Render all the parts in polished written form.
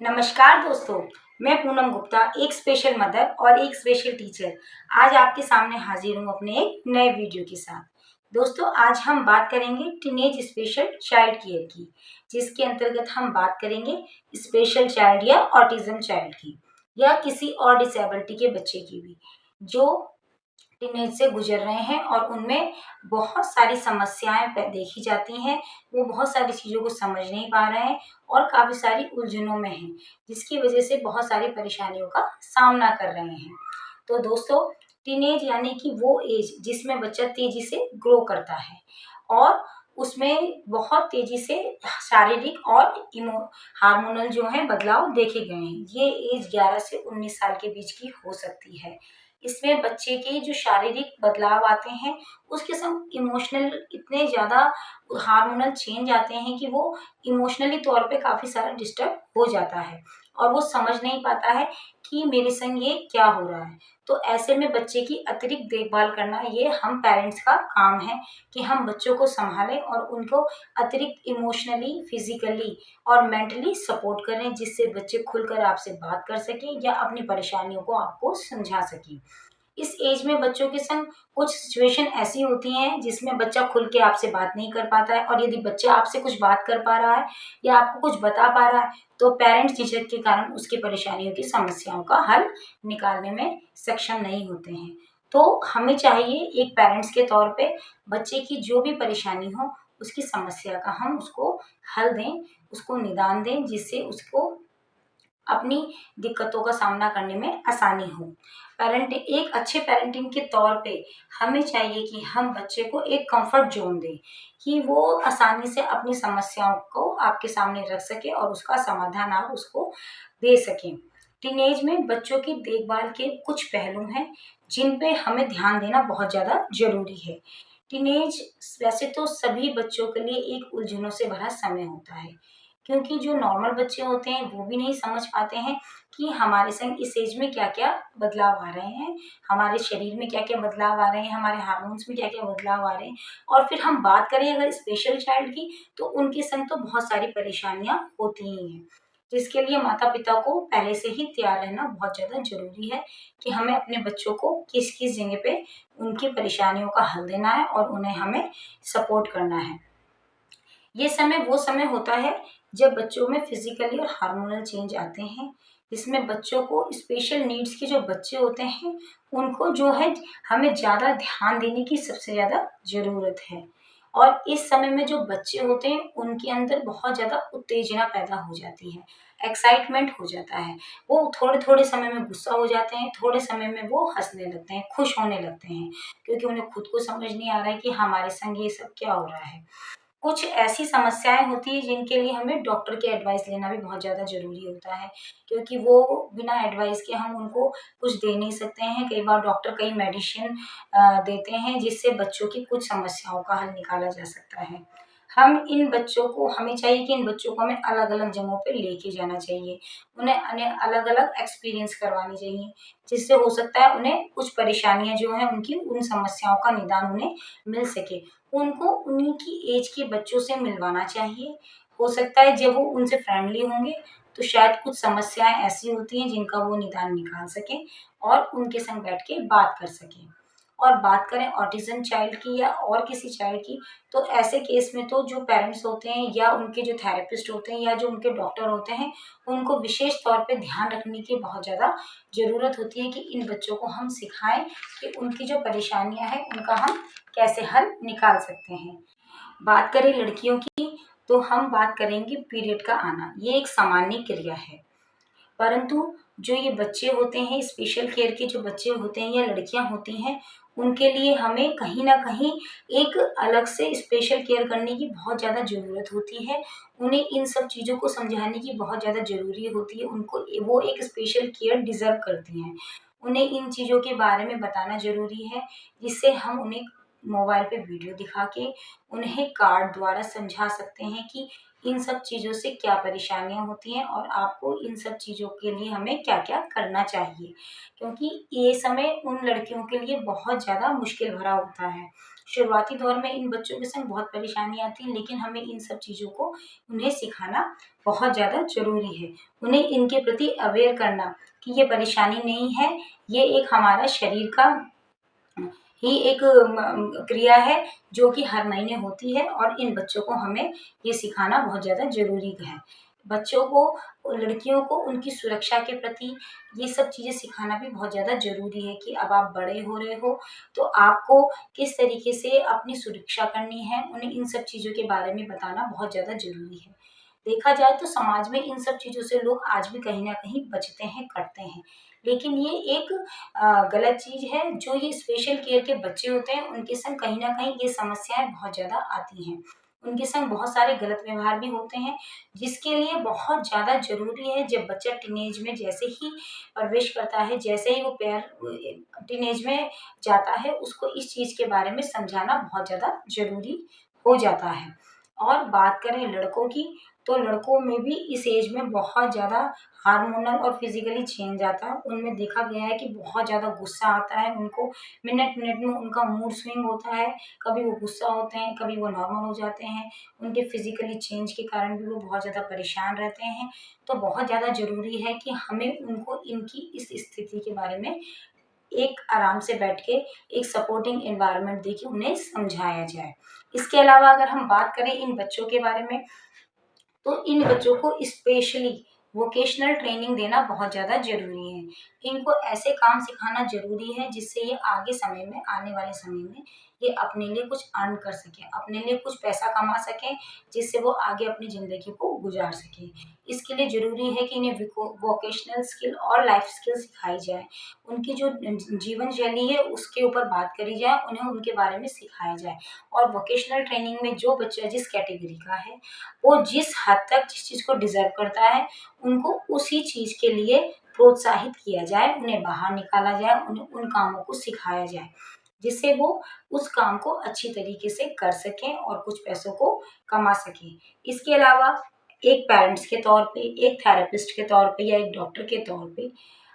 नमस्कार दोस्तों, मैं पूनम गुप्ता, एक स्पेशल मदर और एक स्पेशल टीचर आज आपके सामने हाजिर हूँ अपने एक नए वीडियो के साथ। दोस्तों, आज हम बात करेंगे टीनेज स्पेशल चाइल्ड केयर की, जिसके अंतर्गत हम बात करेंगे स्पेशल चाइल्ड या ऑटिज्म चाइल्ड की, या किसी और डिसेबिलिटी के बच्चे की भी, जो टीनेज से गुजर रहे हैं और उनमें बहुत सारी समस्याएं देखी जाती हैं। वो बहुत सारी चीज़ों को समझ नहीं पा रहे हैं और काफ़ी सारी उलझनों में हैं, जिसकी वजह से बहुत सारी परेशानियों का सामना कर रहे हैं। तो दोस्तों, टीनेज यानी कि वो एज जिसमें बच्चा तेजी से ग्रो करता है और उसमें बहुत तेजी से शारीरिक और इमो हार्मोनल जो है बदलाव देखे गए हैं। ये एज 11 से 19 साल के बीच की हो सकती है। इसमें बच्चे के जो शारीरिक बदलाव आते हैं, उसके संग इमोशनल इतने ज़्यादा हार्मोनल चेंज आते हैं कि वो इमोशनली तौर पे काफ़ी सारा डिस्टर्ब हो जाता है और वो समझ नहीं पाता है कि मेरे संग ये क्या हो रहा है। तो ऐसे में बच्चे की अतिरिक्त देखभाल करना ये हम पेरेंट्स का काम है कि हम बच्चों को संभालें और उनको अतिरिक्त इमोशनली, फिजिकली और मेंटली सपोर्ट करें, जिससे बच्चे खुलकर आपसे बात कर सकें या अपनी परेशानियों को आपको समझा सकें। इस एज में बच्चों के संग कुछ सिचुएशन ऐसी होती हैं जिसमें बच्चा खुल के आपसे बात नहीं कर पाता है, और यदि बच्चा आपसे कुछ बात कर पा रहा है या आपको कुछ बता पा रहा है, तो पेरेंट्स झिझक के कारण उसकी परेशानियों की समस्याओं का हल निकालने में सक्षम नहीं होते हैं। तो हमें चाहिए एक पेरेंट्स के तौर पे बच्चे की जो भी परेशानी हो, उसकी समस्या का हम उसको हल दें, उसको निदान दें, जिससे उसको अपनी दिक्कतों का सामना करने में आसानी हो। एक अच्छे पेरेंटिंग के तौर पे हमें चाहिए कि हम बच्चे को एक कंफर्ट ज़ोन दें, कि वो आसानी से अपनी समस्याओं को आपके सामने रख सके और उसका समाधान आप उसको दे सकें। टीनेज में बच्चों की देखभाल के कुछ पहलू हैं, जिन पे हमें ध्यान देना बहुत ज़्यादा ज़रूरी है। टीनेज वैसे तो सभी बच्चों के लिए एक उलझनों से भरा समय होता है, क्योंकि जो नॉर्मल बच्चे होते हैं वो भी नहीं समझ पाते हैं कि हमारे संग इस एज में क्या-क्या बदलाव आ रहे हैं, हमारे शरीर में क्या-क्या बदलाव आ रहे हैं, हमारे हार्मोन्स में क्या-क्या बदलाव आ रहे हैं। और फिर हम बात करें अगर स्पेशल चाइल्ड की, तो उनके संग तो बहुत सारी परेशानियाँ होती ही हैं, जिसके लिए माता-पिता को पहले से ही तैयार रहना बहुत ज़्यादा ज़रूरी है कि हमें अपने बच्चों को किस-किस जगह पे उनकी परेशानियों का हल देना है और उन्हें हमें सपोर्ट करना है। ये समय वो समय होता है जब बच्चों में फिजिकली और हार्मोनल चेंज आते हैं, जिसमें बच्चों को स्पेशल नीड्स के जो बच्चे होते हैं, उनको जो है हमें ज़्यादा ध्यान देने की सबसे ज़्यादा ज़रूरत है। और इस समय में जो बच्चे होते हैं, उनके अंदर बहुत ज़्यादा उत्तेजना पैदा हो जाती है, एक्साइटमेंट हो जाता है। वो थोड़े-थोड़े समय में गुस्सा हो जाते हैं, थोड़े समय में वो हँसने लगते हैं, खुश होने लगते हैं, क्योंकि उन्हें खुद को समझ नहीं आ रहा है कि हमारे संग ये सब क्या हो रहा है। कुछ ऐसी समस्याएँ होती हैं जिनके लिए हमें डॉक्टर की एडवाइस लेना भी बहुत ज़्यादा ज़रूरी होता है, क्योंकि वो बिना एडवाइस के हम उनको कुछ दे नहीं सकते हैं। कई बार डॉक्टर कई मेडिसिन देते हैं, जिससे बच्चों की कुछ समस्याओं का हल निकाला जा सकता है। हमें चाहिए कि इन बच्चों को हमें अलग-अलग जगहों पे लेके जाना चाहिए। उन्हें अलग-अलग एक्सपीरियंस करवाने चाहिए, जिससे हो सकता है उन्हें कुछ परेशानियाँ जो हैं उनकी, उन समस्याओं का निदान उन्हें मिल सके। उनको उन्हीं की एज के बच्चों से मिलवाना चाहिए। हो सकता है जब वो उनसे फ्रेंडली होंगे, तो शायद कुछ समस्याएँ ऐसी होती हैं जिनका वो निदान निकाल सकें और उनके संग बैठ के बात कर सकें। और बात करें ऑटिज़्म चाइल्ड की या और किसी चाइल्ड की, तो ऐसे केस में तो जो पेरेंट्स होते हैं या उनके जो थेरेपिस्ट होते हैं या जो उनके डॉक्टर होते हैं, उनको विशेष तौर पे ध्यान रखने की बहुत ज़्यादा ज़रूरत होती है कि इन बच्चों को हम सिखाएँ कि उनकी जो परेशानियाँ हैं, उनका हम कैसे हल निकाल सकते हैं। बात करें लड़कियों की, तो हम बात करेंगे पीरियड का आना। ये एक सामान्य क्रिया है, परंतु जो ये बच्चे होते हैं, स्पेशल केयर के जो बच्चे होते हैं या लड़कियाँ होती हैं, उनके लिए हमें कहीं न कहीं एक अलग से स्पेशल केयर करने की बहुत ज़्यादा ज़रूरत होती है। उन्हें इन सब चीज़ों को समझाने की बहुत ज़्यादा ज़रूरी होती है। उनको वो एक स्पेशल केयर डिज़र्व करती हैं। उन्हें इन चीज़ों के बारे में बताना ज़रूरी है, जिससे हम उन्हें मोबाइल पे वीडियो दिखा के उन्हें कार्ड द्वारा समझा सकते हैं कि इन सब चीज़ों से क्या परेशानियां होती हैं और आपको इन सब चीज़ों के लिए हमें क्या क्या करना चाहिए, क्योंकि ये समय उन लड़कियों के लिए बहुत ज़्यादा मुश्किल भरा होता है। शुरुआती दौर में इन बच्चों के संग बहुत परेशानी आती है, लेकिन हमें इन सब चीज़ों को उन्हें सिखाना बहुत ज़्यादा ज़रूरी है। उन्हें इनके प्रति अवेयर करना कि ये परेशानी नहीं है, ये एक हमारा शरीर का ही एक क्रिया है जो कि हर महीने होती है, और इन बच्चों को हमें ये सिखाना बहुत ज़्यादा ज़रूरी है। बच्चों को, लड़कियों को उनकी सुरक्षा के प्रति ये सब चीज़ें सिखाना भी बहुत ज़्यादा ज़रूरी है कि अब आप बड़े हो रहे हो, तो आपको किस तरीके से अपनी सुरक्षा करनी है, उन्हें इन सब चीज़ों के बारे में बताना बहुत ज़्यादा ज़रूरी है। देखा जाए तो समाज में इन सब चीज़ों से लोग आज भी कहीं न कहीं बचते हैं, करते हैं। लेकिन ये एक गलत चीज़ है, जो ये स्पेशल केयर के बच्चे होते हैं, उनके संग कहीं न कहीं ये समस्याएँ बहुत ज़्यादा आती हैं। उनके संग बहुत सारे गलत व्यवहार भी होते हैं, जिसके लिए बहुत ज़्यादा ज़रूरी है जब बच्चा टीनेज में जैसे ही प्रवेश करता है, जैसे ही वो टीनेज में जाता है, उसको इस चीज़ के बारे में समझाना बहुत ज़्यादा ज़रूरी हो जाता है। और बात करें लड़कों की, तो लड़कों में भी इस एज में बहुत ज़्यादा हार्मोनल और फिज़िकली चेंज आता है। उनमें देखा गया है कि बहुत ज़्यादा गुस्सा आता है उनको, मिनट-मिनट में उनका मूड स्विंग होता है, कभी वो गुस्सा होते हैं, कभी वो नॉर्मल हो जाते हैं। उनके फिज़िकली चेंज के कारण भी वो बहुत ज़्यादा परेशान रहते हैं। तो बहुत ज़्यादा ज़रूरी है कि हमें उनको इनकी इस स्थिति के बारे में एक आराम से बैठ के एक सपोर्टिंग एनवायरनमेंट देके उन्हें समझाया जाए। इसके अलावा अगर हम बात करें इन बच्चों के बारे में, तो इन बच्चों को स्पेशली वोकेशनल ट्रेनिंग देना बहुत ज़्यादा ज़रूरी है। इनको ऐसे काम सिखाना ज़रूरी है जिससे ये आगे समय में, आने वाले समय में ये अपने लिए कुछ अर्न कर सकें, अपने लिए कुछ पैसा कमा सकें, जिससे वो आगे अपनी ज़िंदगी को गुज़ार सकें। इसके लिए ज़रूरी है कि इन्हें वोकेशनल स्किल और लाइफ स्किल सिखाई जाए। उनकी जो जीवन शैली है उसके ऊपर बात करी जाए, उन्हें उनके बारे में सिखाया जाए। और वोकेशनल ट्रेनिंग में जो बच्चा जिस कैटेगरी का है, वो जिस हद तक जिस चीज़ को डिज़र्व करता है, उनको उसी चीज़ के लिए प्रोत्साहित किया जाए, उन्हें बाहर निकाला जाए, उन्हें उन कामों को सिखाया जाए, जिससे वो उस काम को अच्छी तरीके से कर सकें और कुछ पैसों को कमा सकें। इसके अलावा एक पेरेंट्स के तौर पे, एक थेरेपिस्ट के तौर पे या एक डॉक्टर के तौर पे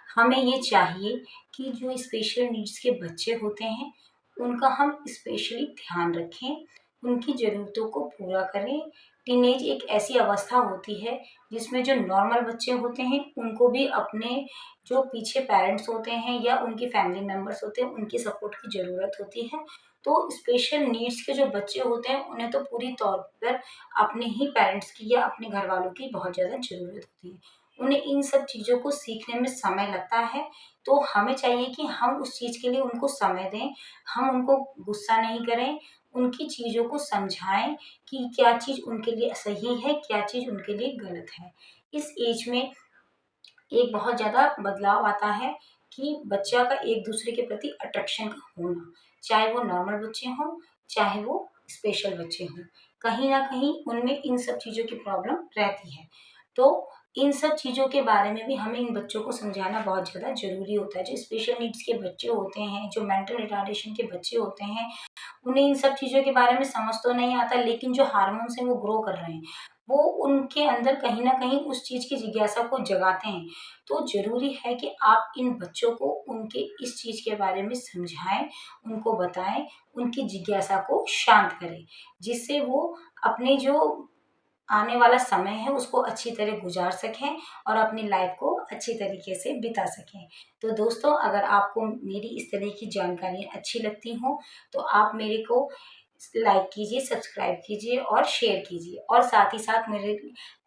हमें ये चाहिए कि जो स्पेशल नीड्स के बच्चे होते हैं, उनका हम स्पेशली ध्यान रखें, उनकी ज़रूरतों को पूरा करें। टीनेज एक ऐसी अवस्था होती है जिसमें जो नॉर्मल बच्चे होते हैं, उनको भी अपने जो पीछे पेरेंट्स होते हैं या उनके फैमिली मेंबर्स होते हैं, उनकी सपोर्ट की ज़रूरत होती है। तो स्पेशल नीड्स के जो बच्चे होते हैं, उन्हें तो पूरी तौर पर अपने ही पेरेंट्स की या अपने घरवालों की बहुत ज़्यादा ज़रूरत होती है। उन्हें इन सब चीज़ों को सीखने में समय लगता है, तो हमें चाहिए कि हम उस चीज़ के लिए उनको समय दें, हम उनको गुस्सा नहीं करें, उनकी चीज़ों को समझाएँ कि क्या चीज़ उनके लिए सही है, क्या चीज़ उनके लिए गलत है। इस एज में एक बहुत ज़्यादा बदलाव आता है कि बच्चा का एक-दूसरे के प्रति अट्रैक्शन का होना, चाहे वो नॉर्मल बच्चे हों, चाहे वो स्पेशल बच्चे हों। कहीं न कहीं उनमें इन सब चीज़ों की प्रॉब्लम रहती है। तो इन सब चीज़ों के बारे में भी हमें इन बच्चों को समझाना बहुत ज़्यादा ज़रूरी होता है। जो स्पेशल नीड्स के बच्चे होते हैं, जो मेंटल रिटार्डेशन के बच्चे होते हैं, उन्हें इन सब चीज़ों के बारे में समझ तो नहीं आता, लेकिन जो हार्मोन्स हैं वो ग्रो कर रहे हैं, वो उनके अंदर कहीं न कहीं उस चीज़ की जिज्ञासा को जगाते हैं। तो ज़रूरी है कि आप इन बच्चों को उनके इस चीज़ के बारे में समझाएँ, उनको बताएँ, उनकी जिज्ञासा को शांत करें, जिससे वो अपने जो आने वाला समय है उसको अच्छी तरह गुजार सकें और अपनी लाइफ को अच्छी तरीके से बिता सकें। तो दोस्तों, अगर आपको मेरी इस तरह की जानकारियाँ अच्छी लगती हों, तो आप मेरे को लाइक कीजिए, सब्सक्राइब कीजिए और शेयर कीजिए, और साथ ही साथ मेरे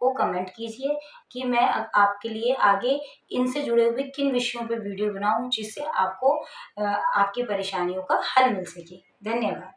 को कमेंट कीजिए कि मैं आपके लिए आगे इनसे जुड़े हुए किन विषयों पे वीडियो बनाऊँ, जिससे आपको आपकी परेशानियों का हल मिल सके। धन्यवाद।